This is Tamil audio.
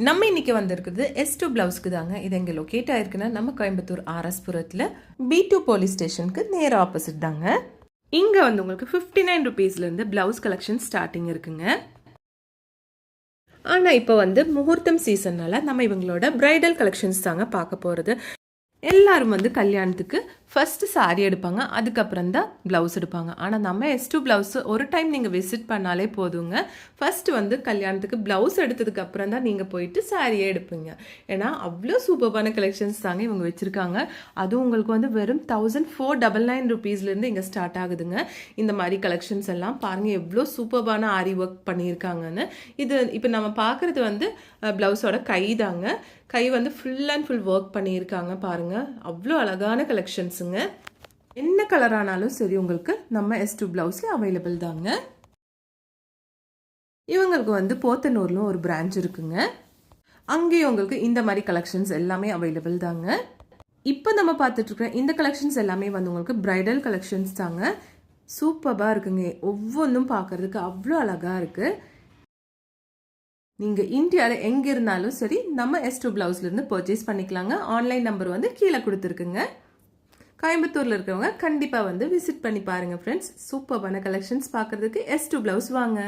நம்ம இன்னைக்கு வந்திருக்குது S2 பிளவுஸ்க்கு தாங்க. இது எங்கே லொக்கேட் ஆயிருக்குன்னா நம்ம கோயம்புத்தூர் RS புரத்தில் B2 போலீஸ் ஸ்டேஷனுக்கு நேர ஆப்போசிட் தாங்க. இங்கே வந்து உங்களுக்கு 59 ருபீஸ்லேருந்து பிளவுஸ் கலெக்ஷன் ஸ்டார்டிங் இருக்குங்க. ஆனால் இப்போ வந்து முகூர்த்தம் சீசன்னால நம்ம இவங்களோட பிரைடல் கலெக்ஷன்ஸ் தாங்க பார்க்க போகிறது. எல்லாரும் வந்து கல்யாணத்துக்கு ஃபஸ்ட்டு சாரி எடுப்பாங்க, அதுக்கப்புறம் தான் ப்ளவுஸ் எடுப்பாங்க. ஆனால் நம்ம S2 ப்ளவுஸ் ஒரு டைம் நீங்கள் விசிட் பண்ணாலே போதுங்க. ஃபஸ்ட்டு வந்து கல்யாணத்துக்கு ப்ளவுஸ் எடுத்ததுக்கு அப்புறம் தான் நீங்கள் போயிட்டு சாரியே எடுப்பீங்க. ஏன்னா அவ்வளோ சூப்பர்பான கலெக்ஷன்ஸ் தாங்க இவங்க வச்சுருக்காங்க. அதுவும் உங்களுக்கு வந்து வெறும் 1499 ருபீஸ்லேருந்து இங்கே ஸ்டார்ட் ஆகுதுங்க. இந்த மாதிரி கலெக்ஷன்ஸ் எல்லாம் பாருங்கள் எவ்வளோ சூப்பர்பான ஆரி ஒர்க் பண்ணியிருக்காங்கன்னு. இது இப்போ நம்ம பார்க்குறது வந்து ப்ளவுஸோட கை தாங்க. கை வந்து ஃபுல் அண்ட் ஃபுல் ஒர்க் பண்ணியிருக்காங்க பாருங்கள். அவ்வளோ அழகான கலெக்ஷன்ஸுங்க. என்ன கலர் ஆனாலும் சரி உங்களுக்கு நம்ம S2 ப்ளவுஸில் அவைலபிள் தாங்க. இவங்களுக்கு வந்து போத்தனூர்லும் ஒரு பிரான்ச் இருக்குங்க. அங்கேயும் உங்களுக்கு இந்த மாதிரி கலெக்ஷன்ஸ் எல்லாமே அவைலபிள் தாங்க. இப்போ நம்ம பார்த்துட்ருக்க இந்த கலெக்ஷன்ஸ் எல்லாமே வந்து உங்களுக்கு பிரைடல் கலெக்ஷன்ஸ் தாங்க. சூப்பராக இருக்குங்க. ஒவ்வொன்றும் பார்க்குறதுக்கு அவ்வளோ அழகாக இருக்குது. நீங்கள் இந்தியாவில் எங்கே இருந்தாலும் சரி நம்ம S2 ப்ளவுஸ்லேருந்து பர்ச்சேஸ் பண்ணிக்கலாங்க. ஆன்லைன் நம்பர் வந்து கீழே கொடுத்துருக்குங்க. கோயம்புத்தூரில் இருக்கிறவங்க கண்டிப்பாக வந்து விசிட் பண்ணி பாருங்கள் ஃப்ரெண்ட்ஸ். சூப்பரான கலெக்ஷன்ஸ் பார்க்குறதுக்கு S2 ப்ளவுஸ் வாங்க.